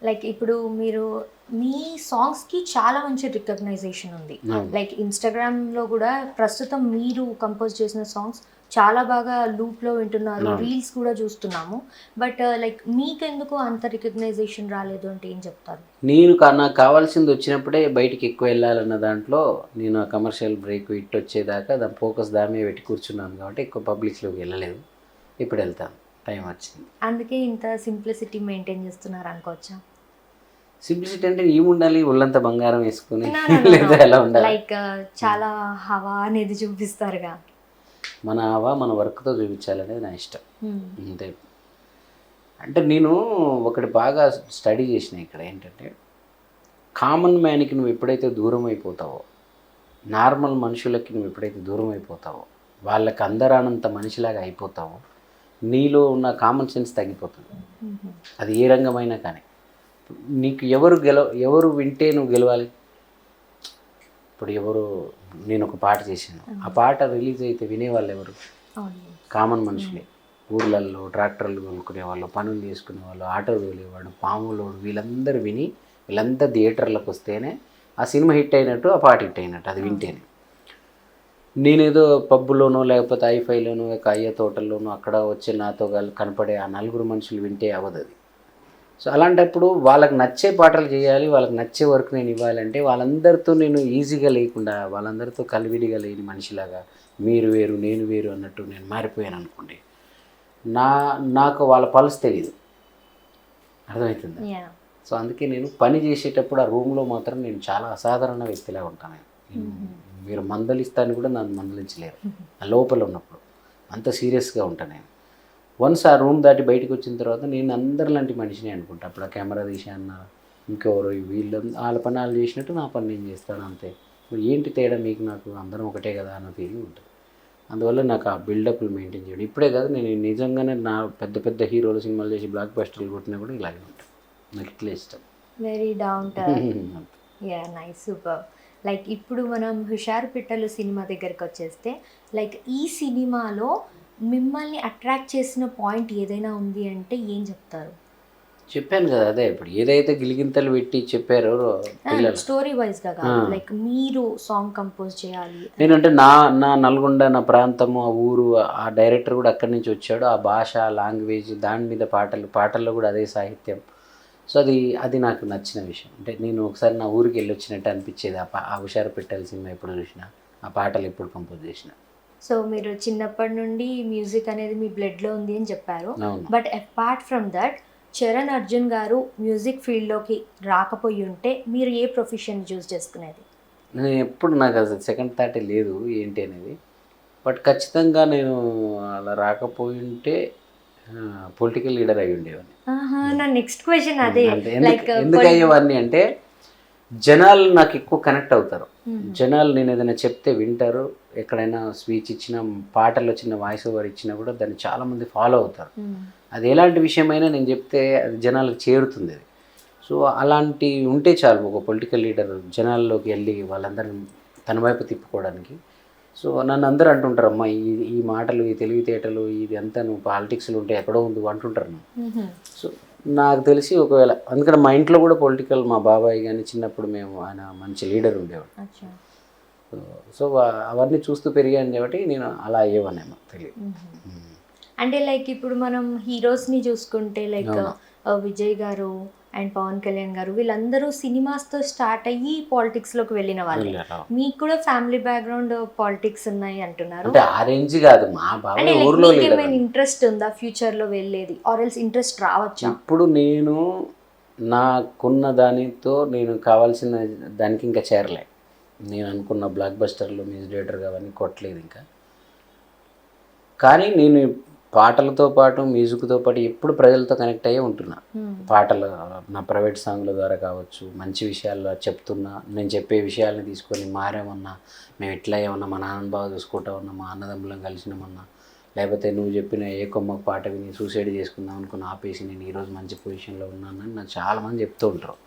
Like ఇప్పుడు మీరు మీ సాంగ్స్కి చాలా మంచి రికగ్నైజేషన్ ఉంది. లైక్ ఇన్స్టాగ్రామ్లో కూడా ప్రస్తుతం మీరు కంపోజ్ చేసిన సాంగ్స్ చాలా బాగా లూప్లో వింటున్నారు, రీల్స్ కూడా చూస్తున్నాము. బట్ లైక్ మీకెందుకు అంత రికగ్నైజేషన్ రాలేదు అంటే ఏం చెప్తారు? నాకు కావాల్సింది వచ్చినప్పుడే బయటికి ఎక్కువ వెళ్ళాలన్న దాంట్లో నేను ఆ కమర్షియల్ బ్రేక్ ఇట్ వచ్చేదాకా దాని ఫోకస్ దాని పెట్టి కూర్చున్నాను కాబట్టి ఎక్కువ పబ్లిక్లోకి వెళ్ళలేదు. ఇప్పుడు వెళ్తాను, టైం వచ్చింది. అందుకే ఇంత సింప్లిసిటీ మెయింటైన్ చేస్తున్నారు అనుకోవచ్చా? సింప్లిసిటీ అంటే ఏముండాలి, ఒళ్ళంతా బంగారం వేసుకుని లేదా ఎలా ఉండాలి? లైక్ చాలా హవా అనేది చూపిస్తారుగా. మన హవా మన వర్క్తో చూపించాలనేది నా ఇష్టం అంతే. అంటే నేను ఒకటి బాగా స్టడీ చేసిన ఇక్కడ ఏంటంటే, కామన్ మ్యాన్కి నువ్వు ఎప్పుడైతే దూరం అయిపోతావో, నార్మల్ మనుషులకి నువ్వు ఎప్పుడైతే దూరం అయిపోతావో, వాళ్ళకి అందరానంత మనిషిలాగా అయిపోతావో, నీలో ఉన్న కామన్ సెన్స్ తగ్గిపోతుంది. అది ఏ రంగమైనా కానీ. నీకు ఎవరు వింటే నువ్వు గెలవాలి? ఇప్పుడు నేను ఒక పాట చేశాను, ఆ పాట రిలీజ్ అయితే వినేవాళ్ళు ఎవరు? కామన్ మనుషులే. ఊర్లల్లో ట్రాక్టర్లు కొనుక్కునేవాళ్ళు, పనులు చేసుకునేవాళ్ళు, ఆటో తోలేవాడు, పాములోడు, వీళ్ళందరూ విని వీళ్ళంతా థియేటర్లకు వస్తేనే ఆ సినిమా హిట్ అయినట్టు, ఆ పాట హిట్ అయినట్టు. అది వింటేనే. నేనేదో పబ్బులోనో లేకపోతే ఐఫైలోనో అయ్య తోటల్లోనో అక్కడ వచ్చి నాతో కనపడే ఆ నలుగురు మనుషులు వింటే అవ్వదు అది. సో అలాంటప్పుడు వాళ్ళకి నచ్చే పాటలు చేయాలి, వాళ్ళకి నచ్చే వర్క్ నేను ఇవ్వాలంటే వాళ్ళందరితో నేను ఈజీగా లేకుండా, వాళ్ళందరితో కలివిడిగా లేని మనిషిలాగా మీరు వేరు నేను వేరు అన్నట్టు నేను మారిపోయాను అనుకోండి, నాకు వాళ్ళ పల్స్ తెలియదు. అర్థమవుతుంది. సో అందుకే నేను పని చేసేటప్పుడు ఆ రూమ్లో మాత్రం నేను చాలా అసాధారణ వ్యక్తిలా ఉంటాను. మీరు మందలిస్తాను కూడా నన్ను మందలించలేరు ఆ లోపల ఉన్నప్పుడు. అంత సీరియస్గా ఉంటాను నేను. వన్స్ ఆ రూమ్ దాటి బయటకు వచ్చిన తర్వాత నేను అందరిలాంటి మనిషిని అనుకుంటా. అప్పుడు ఆ కెమెరా తీసాన్న ఇంకెవరు వీళ్ళు వాళ్ళ పని వాళ్ళు చేసినట్టు నా పని నేను చేస్తాను అంతే. ఇప్పుడు ఏంటి తేడా మీకు నాకు? అందరం ఒకటే కదా అన్న ఫీలింగ్ ఉంటుంది. అందువల్ల నాకు ఆ బిల్డప్లు మెయింటైన్ చేయడం ఇప్పుడే కాదు, నేను నిజంగానే నా పెద్ద పెద్ద హీరోలు సినిమాలు చేసి బ్లాక్ బస్టర్లు కొట్టినా కూడా ఇలాగే ఉంటాను. నాకు ఇట్లా ఇష్టం. Very down to earth. Yeah, nice, super. Like ఇప్పుడు మనం హుషారు పిట్టలు సినిమా దగ్గరికి వచ్చేస్తే, లైక్ ఈ సినిమాలో మిమ్మల్ని అట్రాక్ట్ చేసిన పాయింట్ ఏదైనా ఉంది అంటే ఏం చెప్తారు? చెప్పాను కదా, అదే ఇప్పుడు ఏదైతే గిలిగింతలు పెట్టి చెప్పారో పిల్లలు స్టోరీ వైజ్గా కాదు, లైక్ మీరు సాంగ్ కంపోజ్ చేయాలి నేనంటే నా నల్గొండ, నా ప్రాంతము, ఆ ఊరు, ఆ డైరెక్టర్ కూడా అక్కడి నుంచి వచ్చాడు. ఆ భాష, లాంగ్వేజ్, దాని మీద పాటల్లో కూడా అదే సాహిత్యం. సో అది నాకు నచ్చిన విషయం. అంటే నేను ఒకసారి నా ఊరికి వెళ్ళి వచ్చినట్టు అనిపించేది. ఆ హుషారు పిట్టల సినిమా ఎప్పుడు చూసినా, ఆ పాటలు ఎప్పుడు కంపోజ్ చేసిన. సో మీరు చిన్నప్పటి నుండి మ్యూజిక్ అనేది మీ బ్లడ్లో ఉంది అని చెప్పారు. అవును. But apart from that, Charan Arjun గారు మ్యూజిక్ ఫీల్డ్లోకి రాకపోయి ఉంటే మీరు ఏ ప్రొఫెషన్ చూస్ చేసుకునేది? నేను ఎప్పుడు నాకు అసలు సెకండ్ థాటే లేదు ఏంటి అనేది. బట్ ఖచ్చితంగా నేను అలా రాకపోయి ఉంటే పొలిటికల్ లీడర్ అయి ఉండేవాడిని. నా నెక్స్ట్ క్వశ్చన్ అదే. అంటే ఎందుకు అయ్యేవాడిని అంటే, జనాలు నాకు ఎక్కువ కనెక్ట్ అవుతారు. జనాలు నేను ఏదైనా చెప్తే వింటారు. ఎక్కడైనా స్పీచ్ ఇచ్చినా, పాటల్లో చిన్న వాయిస్ ఓవర్ ఇచ్చినా కూడా దాన్ని చాలామంది ఫాలో అవుతారు. అది ఎలాంటి విషయమైనా నేను చెప్తే అది జనాలకు చేరుతుంది. అది సో అలాంటి ఉంటే చాలు ఒక పొలిటికల్ లీడర్ జనాల్లోకి వెళ్ళి వాళ్ళందరిని తన వైపు తిప్పుకోవడానికి. సో నన్ను అందరూ అంటుంటారు, అమ్మా ఈ మాటలు, ఈ తెలివితేటలు, ఇది అంతా నువ్వు పాలిటిక్స్లో ఉంటే ఎక్కడో ఉంది అంటుంటారు నన్ను. సో నాకు తెలిసి ఒకవేళ, అందుకని మా ఇంట్లో కూడా పొలిటికల్, మా బాబాయ్ కానీ చిన్నప్పుడు ఆయన మంచి లీడర్ ఉండేవాడు. సో అవన్నీ చూస్తూ పెరిగాను కాబట్టి నేను అలా అయ్యేవానేమో తెలియదు. అంటే లైక్ ఇప్పుడు మనం హీరోస్ని చూసుకుంటే లైక్ విజయ్ గారు అండ్ పవన్ కళ్యాణ్ గారు, వీళ్ళందరూ సినిమాస్తో స్టార్ట్ అయ్యి పాలిటిక్స్లోకి వెళ్ళిన వాళ్ళు. మీకు కూడా ఫ్యామిలీ బ్యాక్గ్రౌండ్ పాలిటిక్స్ ఉన్నాయి అంటున్నారు. ఆ రేంజ్ కాదు, మా బాబాయ్ ఊర్లో ఏమైనా ఇంట్రెస్ట్ ఉందా ఫ్యూచర్లో వెళ్ళేది, ఆర్ ఎల్స్ ఇంట్రెస్ట్ రావచ్చా? ఇప్పుడు నేను నాకున్న దానితో నేను కావాల్సిన దానికి ఇంకా చేరలే. నేను అనుకున్న బ్లాక్ బస్టర్లో మ్యూజిక్ డైరెక్టర్గా అవన్నీ కొట్టలేదు ఇంకా. కానీ నేను పాటలతో పాటు మ్యూజిక్తో పాటు ఎప్పుడు ప్రజలతో కనెక్ట్ అయ్యే ఉంటున్నా. పాటలు నా ప్రైవేట్ సాంగ్ల ద్వారా కావచ్చు, మంచి విషయాల్లో చెప్తున్నా, నేను చెప్పే విషయాలను తీసుకొని మారేమన్నా, మేము ఇట్లా ఏమన్నా మా నాన్న బాగా చూసుకుంటామన్నా, మా అన్నదమ్ములను కలిసినామన్నా, లేకపోతే నువ్వు చెప్పిన ఏ కొమ్మకు పాట విని సూసైడ్ చేసుకుందాం అనుకుని ఆపేసి నేను ఈరోజు మంచి పొజిషన్లో ఉన్నానని నాకు చాలామంది చెప్తూ ఉంటారు.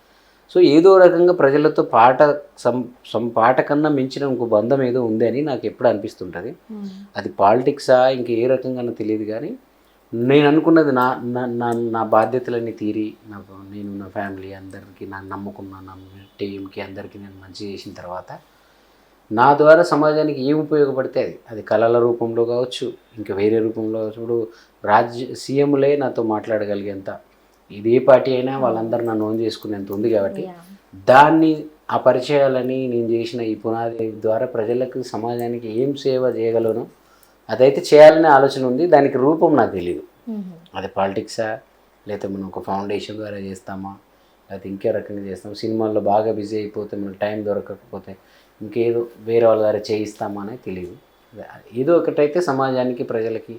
సో ఏదో రకంగా ప్రజలతో పాట కన్నా మించిన ఇంకో బంధం ఏదో ఉంది అని నాకు ఎప్పుడు అనిపిస్తుంటుంది. అది పాలిటిక్సా ఇంకా ఏ రకంగా తెలియదు, కానీ నేను అనుకున్నది నా నా నా నా బాధ్యతలన్నీ తీరి నేను నా ఫ్యామిలీ అందరికీ నాకు నమ్ముకున్న నా టీంకి అందరికీ నేను మంచి చేసిన తర్వాత నా ద్వారా సమాజానికి ఏం ఉపయోగపడితే అది కళల రూపంలో కావచ్చు, ఇంకా వేరే రూపంలో కావచ్చు. ఇప్పుడు సీఎంలే నాతో మాట్లాడగలిగేంత, ఇది ఏ పార్టీ అయినా వాళ్ళందరూ నన్ను ఓన్ చేసుకునేంత ఉంది కాబట్టి దాన్ని ఆ పరిచయాలని నేను చేసిన ఈ పునాది ద్వారా ప్రజలకు సమాజానికి ఏం సేవ చేయగలను అదైతే చేయాలనే ఆలోచన ఉంది. దానికి రూపం నాకు తెలియదు, అది పాలిటిక్సా లేకపోతే మనం ఒక ఫౌండేషన్ ద్వారా చేస్తామా లేకపోతే ఇంకే రకంగా చేస్తాం, సినిమాల్లో బాగా బిజీ అయిపోతే మనకు టైం దొరకకపోతే ఇంకేదో వేరే వాళ్ళ ద్వారా చేయిస్తామా అనేది తెలియదు. ఏదో ఒకటైతే సమాజానికి ప్రజలకి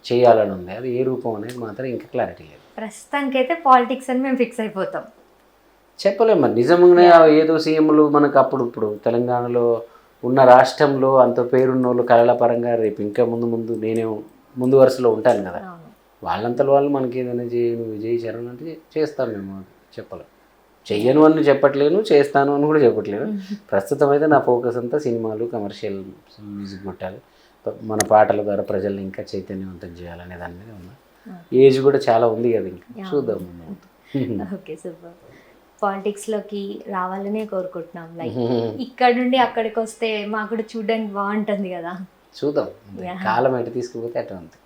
చేయాలని ఉంది, అది ఏ రూపం అనేది మాత్రం ఇంకా క్లారిటీ లేదు. ప్రస్తుతానికైతే పాలిటిక్స్ అని మేము ఫిక్స్ అయిపోతాం. చెప్పలేము మరి, నిజంగానే ఏదో సీఎంలు మనకు ఇప్పుడు తెలంగాణలో ఉన్న రాష్ట్రంలో అంత పేరున్న వాళ్ళు కళల పరంగా రేపు ఇంకా ముందు నేనే ముందు వరుసలో ఉంటాను కదా, వాళ్ళంతలో వాళ్ళు మనకి ఏదైనా విజయ్ చరణ్ అంటే చేస్తాం మేము. చెప్పలేము, చెయ్యను అని చెప్పట్లేను, చేస్తాను అని కూడా చెప్పట్లేను. ప్రస్తుతం అయితే నా ఫోకస్ అంతా సినిమాలు, కమర్షియల్ మ్యూజిక్ కొట్టాలి, మన పాటల ద్వారా ప్రజల్ని ఇంకా చైతన్యవంతం చేయాలనే దాని మీద ఉన్నా. ఏజ్ కూడా చాలా ఉంది కదా, ఇంకా చూద్దాం. Okay, super. పాలిటిక్స్లోకి రావాలనే కోరుకుంటున్నాం. లైక్ ఇక్కడ నుండి అక్కడికి వస్తే మాకు కూడా చూడడానికి బాగుంటుంది కదా. చూద్దాం, కాలం ఎటు తీసుకుపోతే అటు ఉంది.